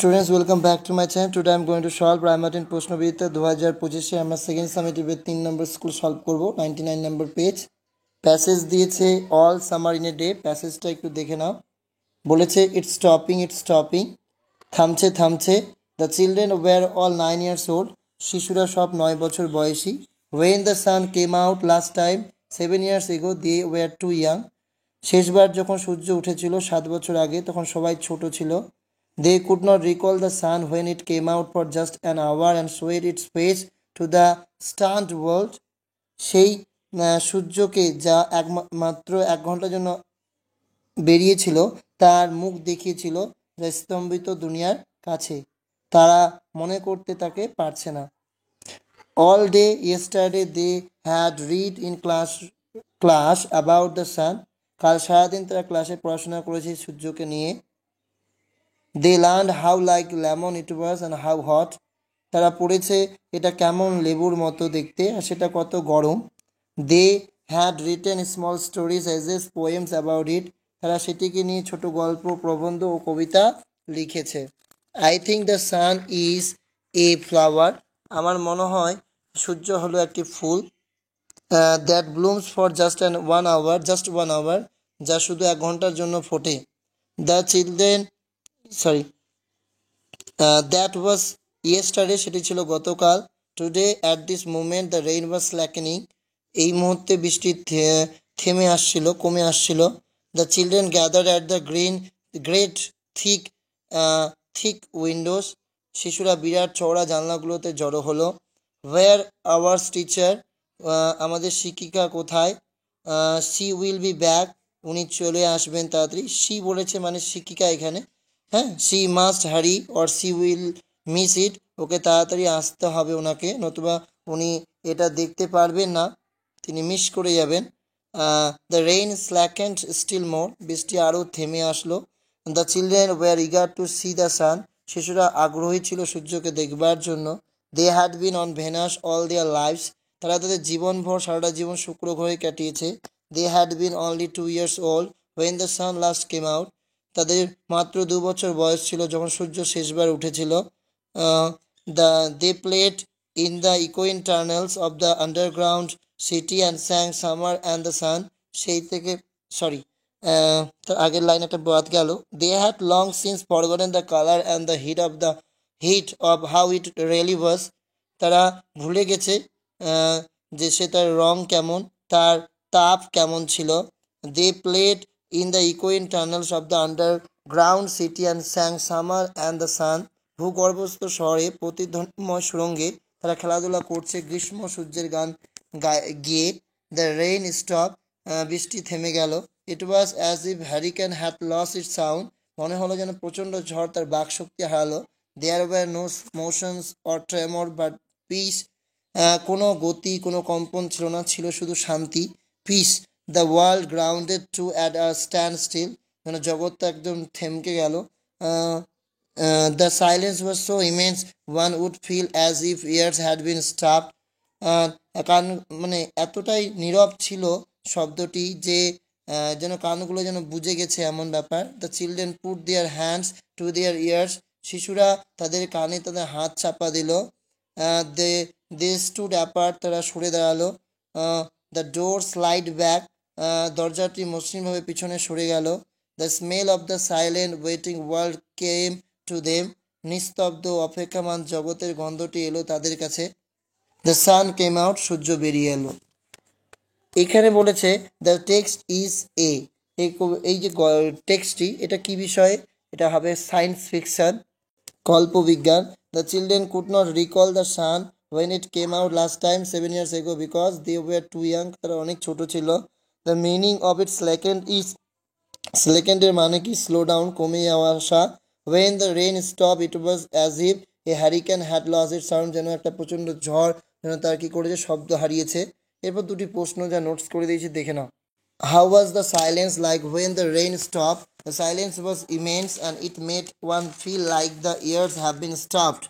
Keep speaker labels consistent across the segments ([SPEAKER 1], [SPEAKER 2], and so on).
[SPEAKER 1] students, welcome back to my channel. Today I am going to solve Primatin প্রশ্নবিদ্যা 2025 এ আমরা second সামেটিভের 3 নম্বর school solve করব 99 নম্বর পেজ। প্যাসেজ দিয়েছে all summer in a day. প্যাসেজটা একটু দেখে নাও। বলেছে ইটস স্টপিং, থামছে থামছে। The children were all 9 years old, শিশুরা সব 9 বছর বয়সী। when the sun came out last time 7 years ago they were too young, শেষবার যখন সূর্য উঠেছিল 7 বছর আগে তখন সবাই ছোট ছিল। They could not recall the sun when it came out for just an hour and showed its face to the stunned world. সেই সূর্যকে যা মাত্র 1 ঘন্টার জন্য বেরিয়েছিল তার মুখ দেখিয়েছিল যা স্তম্ভিত দুনিয়ার কাছে। তারা মনে করতে তাকে পারছে না। All day yesterday they had read in class about the sun. কাল সারাদিন তারা ক্লাসে পড়াশোনা করেছে সূর্যকে নিয়ে। They learned how like lemon it was and how hot. তারা পড়েছে এটা কেমন লেবুর মতো দেখতে আর সেটা কত গরম। They had written small stories as poems about it. তারা সেটিকে নিয়ে ছোট গল্প, প্রবন্ধ ও কবিতা লিখেছে। I think the sun is a flower. আমার মনে হয় সূর্য হলো একটি ফুল। That blooms for just 1 hour, যা শুধু 1 ঘন্টার জন্য ফোটে। The children that was yesterday, সেটি ছিল গতকাল। Today at this moment the rain was slackening. এই মুহূর্তে বৃষ্টি থেমে আসছিল, কমে আসছিল। The children gathered at the great thick windows. শিশুরা বিরাট চওড়া জানলাগুলোতে জড়ো হলো। Where our teacher, আমাদের শিক্ষিকা কোথায়? She will be back. উনি চলে আসবেন তাড়াতাড়ি। she বলেছে মানে শিক্ষিকা এখানে। হ্যাঁ, she must hurry or she will miss it. ওকে তাড়াতাড়ি আসতে হবে ওনাকে, নতুবা উনি এটা দেখতে পারবেন না, তিনি মিস করে যাবেন। The rain slackened still more. বৃষ্টি আরও থেমে আসলো। The children were eager to see the sun. শিশুরা আগ্রহী ছিল সূর্যকে দেখবার জন্য। They had been on Venus all their lives. তারা তাদের জীবনভর সারাটা জীবন শুক্র গ্রহে কাটিয়েছে। They had been only 2 years old when the sun last came out. তাদের মাত্র 2 বছর বয়স ছিল যখন সূর্য শেষবার উঠেছিল। They played in the echoing tunnels of the underground city and sang summer and the sun. সেই থেকে তার আগের লাইন একটা বাদ গেল। They had long since forgotten the color and the heat of how it really was. তারা ভুলে গেছে যে সে তার রং কেমন, তার তাপ কেমন ছিল। They played in the echoing tunnels of the underground city and sang summer and the sun. ভূগর্ভস্থ শহরে প্রতিধ্বনিময় সুরঙ্গে তারা খেলাধুলা করছে গ্রীষ্ম সূর্যের গান গিয়ে। The rain stopped. বৃষ্টি থেমে গেল। It was as if hurricane had lost its sound. মনে হলো যেন প্রচণ্ড ঝড় তার বাকশক্তি হারালো। There were no motions or tremor but peace. কোনো গতি, কোনো কম্পন ছিল না, ছিল শুধু শান্তি, peace. The world grounded to at a standstill, মানে জগৎটা একদম থেমকে গেল। The silence was so immense one would feel as if years had been stopped. কান মানে এতটাই নীরব ছিল শব্দটি যে যেন কানগুলো যেন বুঝে গেছে এমন ব্যাপার। The children put their hands to their years, শিশুরা তাদের কানে তাদের হাত চাপা দিল। They stood apart, তারা সরে দাঁড়ালো। The door slide back, দরজাটি মসৃণভাবে পিছনে সরে গেল। The smell of the silent waiting world came to them, নিস্তব্ধ অপেক্ষামান জগতের গন্ধটি এলো তাদের কাছে। The sun came out, সূর্য বেরিয়ে এলো। এখানে বলেছে the text is a, এই যে টেক্সটটি এটা কি বিষয়ে? এটা হবে সায়েন্স ফিকশন, কল্পবিজ্ঞান। The children could not recall the sun when it came out last time 7 years ago because they were too young. তারা অনেক ছোট ছিল। The meaning of its slackened এর মানে কি? স্লো ডাউন, কমে আসা। When the rain stopped it was as if a hurricane had lost its sound. যেন একটা প্রচণ্ড ঝড় যেন তার কি করেছে, শব্দ হারিয়েছে। এরপর দুটি প্রশ্ন যা নোটস করে দিয়েছি দেখে নাও। How was the silence like when the rain stopped? The silence was immense and it made one feel like the years have been stopped.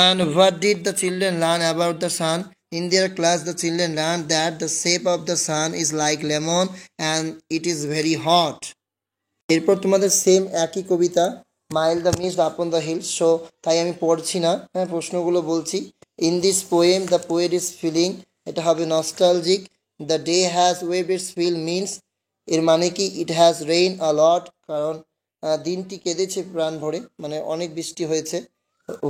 [SPEAKER 1] And what did the children learn about the sun? In their class, the children learned that the shape of the sun is like lemon and it is very hot. এরপর তোমাদের same একই কবিতা mile the mist upon the hills. So তাই আমি পড়ছি না, হ্যাঁ প্রশ্নগুলো বলছি। In this poem the poet is feeling, এটা হবে nostalgic. The day has wave its fill means, এর মানে কি ইট হ্যাজ রেইন আ লট, কারণ দিনটি কেঁদেছে প্রাণ ভরে, মানে অনেক বৃষ্টি হয়েছে।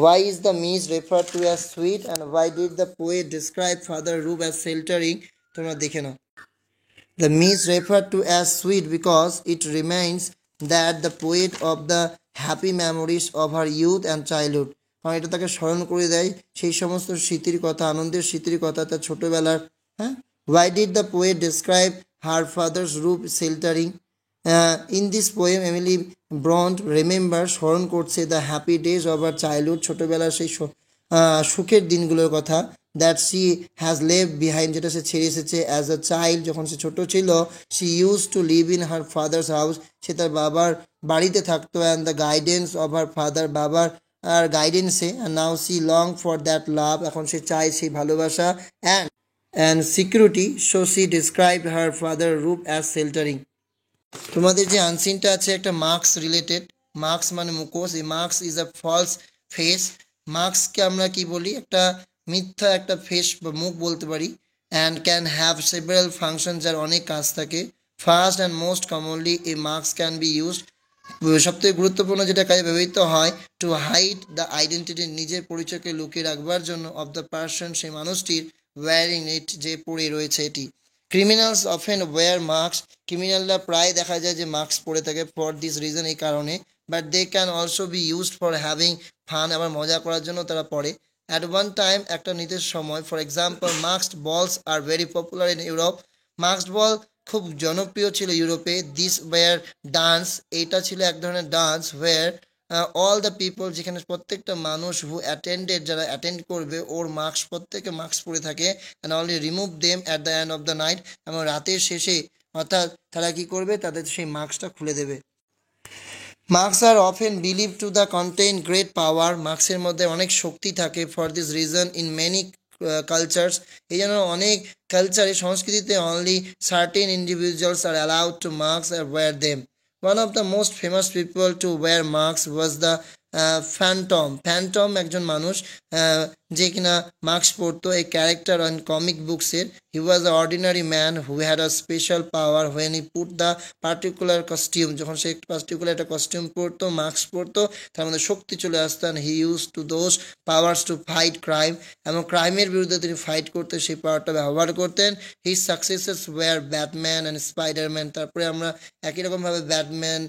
[SPEAKER 1] Why is the means referred to as sweet, and why did the poet describe Father Rube as sheltering? তোমরা দেখে নাও। The means referred to as sweet because it reminds that the poet of the happy memories of her youth and childhood. কারণ এটা তাকে স্মরণ করে দেয় সেই সমস্ত স্মৃতির কথা, আনন্দের স্মৃতির কথা তার ছোটবেলার। হ্যাঁ, why did the poet describe her father's roof sheltering? In this poem Emily Bront remember, স্মরণ করছে the happy days of her childhood, ছোটবেলার সেই সুখের দিনগুলোর কথা, that she has Lev behind, যেটা সে ছেড়ে এসেছে অ্যাজ আ চাইল্ড, যখন সে ছোট ছিল। She use to live in her father's house, সে তার বাবার বাড়িতে থাকতো, and the guidance of her father, বাবার আর গাইডেন্সে। And now she long for that love, এখন সে চায় সেই ভালোবাসা and security. So she describe her father roof as sheltering. তোমাদের যে আনসিনটা আছে একটা মার্কস রিলেটেড, মার্কস মানে মুখোশ, এই masks is a false face. মার্কসকে আমরা কি বলি, একটা মিথ্যা একটা ফেস বা মুখ বলতে পারি। And can have several function, যার অনেক কাজ থাকে। First and most commonly A marks can be used, সবথেকে গুরুত্বপূর্ণ যেটা কাজে ব্যবহৃত হয়, টু হাইড দ্য আইডেন্টিটি, নিজের পরিচয়কে লুকিয়ে রাখবার জন্য, অফ দ্য পার্সন, সেই মানুষটির, ওয়ারিং ইট, যে পড়ে রয়েছে এটি। ক্রিমিনালস অফেন ওয়্যার মার্কস, ক্রিমিনালরা প্রায় দেখা যায় যে মার্কস পরে থাকে ফর দিস রিজন, এই কারণে। But they can also be used for having fun, আবার মজা করার জন্য তারা পরে। অ্যাট ওয়ান টাইম, একটা নির্দিষ্ট সময়, for example masked balls are very popular in Europe, masked ball খুব জনপ্রিয় ছিল ইউরোপে। দিস ওয়্যার ডান্স, এইটা ছিল এক ধরনের dance, where all the people, যেখানে প্রত্যেকটা মানুষ, হু অ্যাটেন্ডেড, যারা অ্যাটেন্ড করবে, ওর মাস্ক, প্রত্যেকে মাস্ক পরে থাকে। And only remove them at the end of the night, এবং রাতের শেষে, অর্থাৎ তারা কী করবে, তাদের সেই মাস্কটা খুলে দেবে। Masks are often believe to the contain great power, মার্কসের মধ্যে অনেক শক্তি থাকে। For this reason in many cultures, এই জন্য অনেক কালচারে, সংস্কৃতিতে, only certain individuals are allowed to masks are wear them. One of the most famous people to wear masks was the Phantom. Phantom একজন মানুষ যে কিনা মার্কস পড়তো, এই ক্যারেক্টার অন কমিক বুকসের। He was a ordinary man who had a special power when he put the particular costume, যখন সে particular একটা costume পরতো, মাস্ক পরতো, তার মধ্যে শক্তি চলে আসতো। He use to those powers to fight crime, এবং ক্রাইমের বিরুদ্ধে তিনি ফাইট করতে সেই পাওয়ারটা ব্যবহার করতেন। His successes were Batman and Spiderman, তারপরে আমরা একই রকমভাবে ব্যাটম্যান,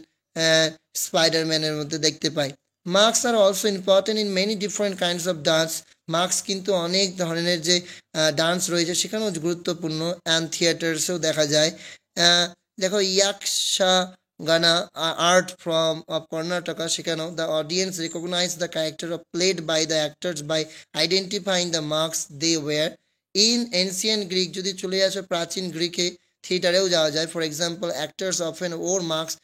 [SPEAKER 1] স্পাইডারম্যানের মধ্যে দেখতে পাই। Masks are also important in many different kinds of dance, masks কিন্তু অনেক ধরনের যে ডান্স রয়েছে সেখানেও গুরুত্বপূর্ণ। অ্যান্ড থিয়েটার্সেও দেখা যায়। দেখো Yakshagana art from of Karnataka, সেখানেও the audience recognize the character of played by the actors by identifying the masks they wear. In ancient Greek, যদি চলে আসে প্রাচীন গ্রিকে, থিয়েটারেও যাওয়া যায়। For example actors often wore masks,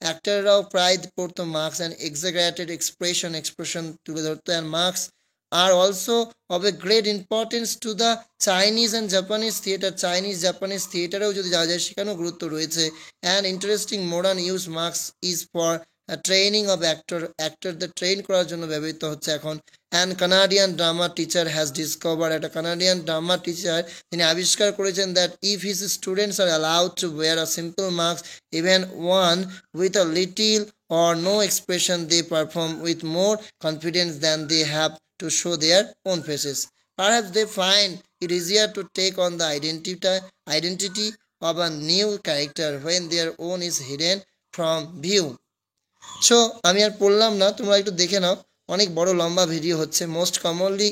[SPEAKER 1] অ্যাক্টাররাও প্রায় পড়তো মার্কস, অ্যান্ড এক্সাগ্রেটেড এক্সপ্রেশন তুলে ধরতো। And masks are also of a great importance to the Chinese and Japanese theatre, Chinese Japanese থিয়েটারেও যদি যাওয়া যায় সেখানেও গুরুত্ব রয়েছে। And interesting modern use masks is for training of অ্যাক্টরদের ট্রেন করার জন্য ব্যবহৃত হচ্ছে এখন। And Canadian drama teacher has discover, একটা কানাডিয়ান ড্রামা টিচার তিনি আবিষ্কার করেছেন that if his students are allowed to wear a simple masks, even one with a little or no expression, they perform with more confidence than they have to show their own faces. Perhaps they find it easier to take on the identity of a new character when their own is hidden from view. So আমি আর পড়লাম না, তোমরা একটু দেখে নাও, অনেক বড় লম্বা video হচ্ছে। Most commonly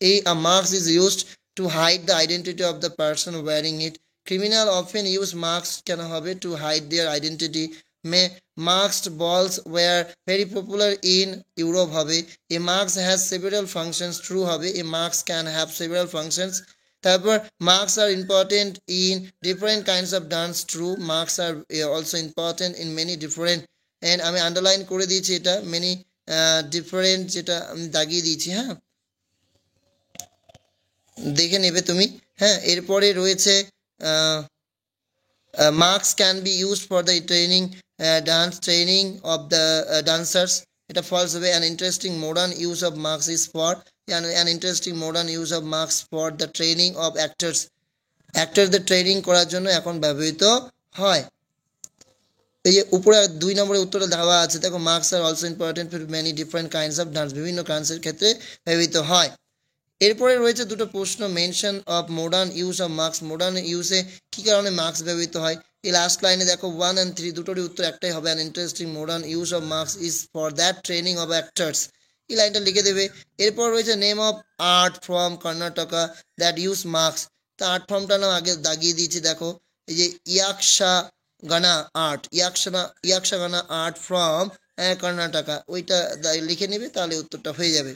[SPEAKER 1] a marks is used to hide the identity of the person wearing it. Criminal often use marks কেন হবে, to hide their identity. Masked balls were very popular in Europe হবে। A marks has several functions, true হবে। A marks can have several functions. তারপর marks are important in different kinds of dance, true. Marks are also important in many different, and আমি underline করে দিয়েছি এটা, many different, যেটা আমি দাগিয়ে দিয়েছি, হ্যাঁ দেখে নেবে তুমি। হ্যাঁ, এরপরে রয়েছে masks can be used for the training dance training of the dancers, এটা ফলস হবে। An interesting modern use of masks is for, an interesting modern use of masks for the training of actors, অ্যাক্টারদের ট্রেনিং করার জন্য এখন ব্যবহৃত হয়। এই যে উপরে 2 নম্বরের উত্তরটা দেওয়া আছে দেখো, masks are also important for many different kinds of dance, বিভিন্ন ডান্সের ক্ষেত্রে ব্যবহৃত হয়। এরপরে রয়েছে দুটো প্রশ্ন, mention of modern use of masks, modern ইউজে কী কারণে মার্কস ব্যবহৃত হয়। এই লাস্ট লাইনে দেখো 1 and 3 দুটোরই উত্তর একটাই হবে, an interesting modern use of masks is for that training of actors, এই লাইনটা লিখে দেবে। এরপর রয়েছে name of art from Karnataka that use marks, তা আর্ট ফর্মটা নাম আগে দাগিয়ে দিয়েছি দেখো, এই যে ইয়াকশাগানা আর্ট, ইয়াকশাগানা আর্ট ফ্রম কর্ণাটকা, ওইটা লিখে নেবে, তাহলে উত্তরটা হয়ে যাবে।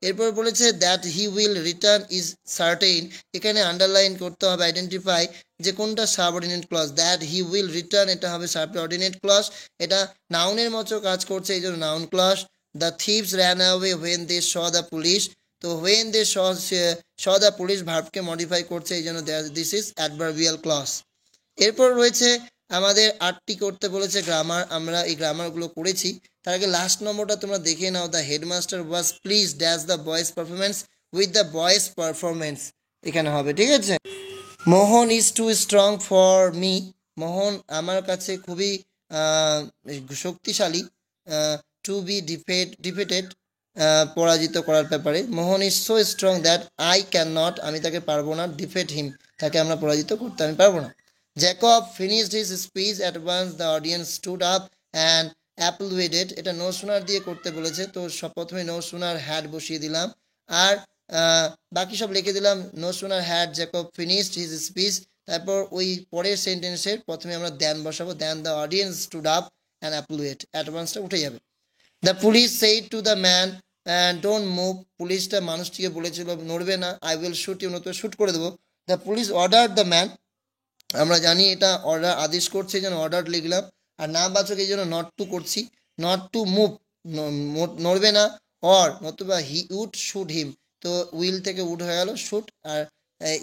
[SPEAKER 1] এরপর বলেছে that he will return is certain, এখানে আন্ডারলাইন করতে হবে, আইডেন্টিফাই যে কোনটা subordinate clause. That he will return এটা হবে সাবঅর্ডিনেট ক্লজ, এটা নাউনের মতো কাজ করছে, এই জন্য noun clause. The thieves ran away when they saw the police, তো when they saw the police ভার্বকে মডিফাই করছে, এই জন্য দিস ইজ অ্যাডভার্বিয়াল ক্লজ। এরপর রয়েছে আমাদের 8টি করতে বলেছে গ্রামার, আমরা এই গ্রামারগুলো করেছি। তার আগে লাস্ট নম্বরটা তোমরা দেখে নাও, the headmaster was please dash the boys performance with the boys performance, এখানে হবে, ঠিক আছে। Mohan is too strong for me, Mohan আমার কাছে খুবই শক্তিশালী, টু বি ডিফেটেড পরাজিত করার ব্যাপারে। Mohan is so strong that I can not, আমি তাকে পারবো না, ডিফেট হিম, তাকে আমরা পরাজিত করতে আমি পারবো না। Jacob finished his speech at once, the audience stood up and applauded, এটা নো সুনার দিয়ে করতে বলেছে, তো প্রথমে নো সুনার হ্যাড বসিয়ে দিলাম, আর বাকি সব লিখে দিলাম। No sooner had Jacob finished his speech, তারপর ওই পরের সেন্টেন্সের প্রথমে আমরা দ্যান বসাবো, than the audience stood up and applauded, অ্যাডভান্সটা উঠে যাবে। The police said to the man don't move, পুলিশটা মানুষটিকে বলেছিল নড়বে না, আই উইল শুট ইউ, নতুন শ্যুট করে দেবো। The police order the man, আমরা জানি এটা অর্ডার আদেশ করছে, এই জন্য অর্ডার লিখলাম, আর না বাচক এই জন্য নট টু করছি, নট টু মুভ নড়বে না, অর নতুবা হি উড শুট হিম, তো উইল থেকে উড হয়ে গেল শুট, আর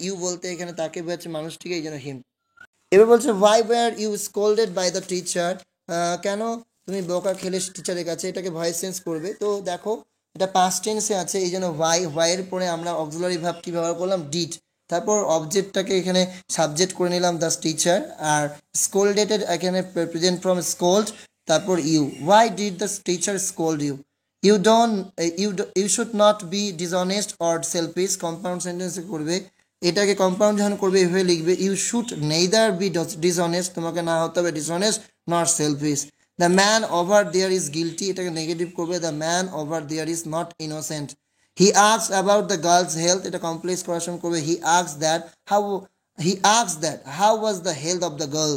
[SPEAKER 1] ইউ বলতে এখানে তাকে বোঝাচ্ছে মানুষটিকে, এই জন্য হিম। এবার বলছে why were you scolded by the teacher, কেন তুমি বকা খেলে টিচারের কাছে, এটাকে ভয়েস চেঞ্জ করবে। তো দেখো এটা পাস্ট টেন্সে আছে, এই জন্য হোয়াইয়ের পরে আমরা অক্সিলারি ভার্ব কি ব্যবহার করলাম, ডিড, তারপর অবজেক্টটাকে এখানে সাবজেক্ট করে নিলাম দ্য টিচার, আর স্কোল্ডেডের এখানে প্রেজেন্ট ফর্ম স্কোল্ড, তারপর you, why did the teacher scold you, you should not be dishonest or selfish, compound সেন্টেন্সে করবে, এটাকে কম্পাউন্ড যখন করবে এভাবে লিখবে, you should neither be dishonest, তোমাকে না হতে হবে dishonest not selfish. The man over there is guilty, এটাকে নেগেটিভ করবে, the man over there is not innocent. He asked about the girls health, এটা কমপ্লেক্স কোয়েশ্চন করবে, he asked that how was the health of the girl.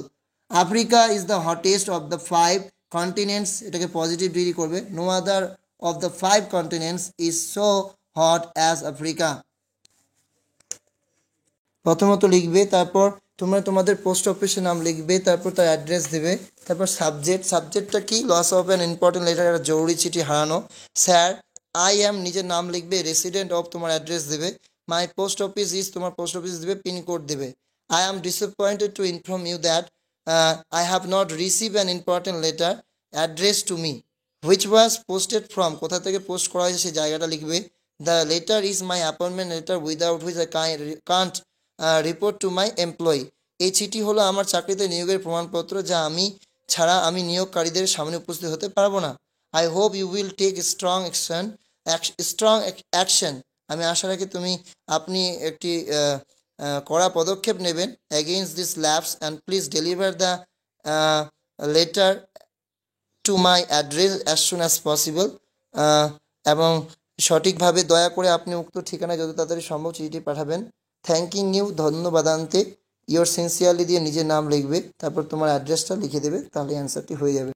[SPEAKER 1] Africa is the hottest of the 5 continents, এটাকে positive degree করবে, no other of the 5 continents is so hot as Africa. প্রথমত লিখবে, তারপর তোমরা তোমাদের post অফিসের নাম লিখবে, তারপর তার অ্যাড্রেস দেবে, তারপর সাবজেক্টটা কি, loss of an important letter, একটা জরুরি চিঠি হারানো। স্যার আই অ্যাম নিজের নাম লিখবে, রেসিডেন্ট অফ তোমার অ্যাড্রেস দেবে, মাই পোস্ট অফিস ইজ তোমার পোস্ট অফিস দেবে, পিনকোড দেবে। I am disappointed to inform you that I have not receive an important letter address to me which was posted from, কোথা থেকে post করা হয়েছে সেই জায়গাটা লিখবে। The letter is my appointment letter without which I can't report to my employee, এই চিঠি হলো আমার চাকরিতে নিয়োগের প্রমাণপত্র, যা আমি ছাড়া আমি নিয়োগকারীদের সামনে উপস্থিত হতে পারবো না। I hope you will take strong action, আমি আশা রাখি আপনি একটি কড়া পদক্ষেপ নেবেন against this lapse, and please deliver the letter to my address as soon as possible, এবং সঠিকভাবে দয়া করে আপনি উক্ত ঠিকানায় যত তাড়াতাড়ি সম্ভব চিঠিটি পাঠাবেন। থ্যাংকিং ইউ, ধন্যবাদান্তে ইয়োর সিনসিয়ারলি দিয়ে নিজের নাম লিখবে, তারপর তোমার অ্যাড্রেসটা লিখে দেবে, তাহলে অ্যান্সারটি হয়ে যাবে।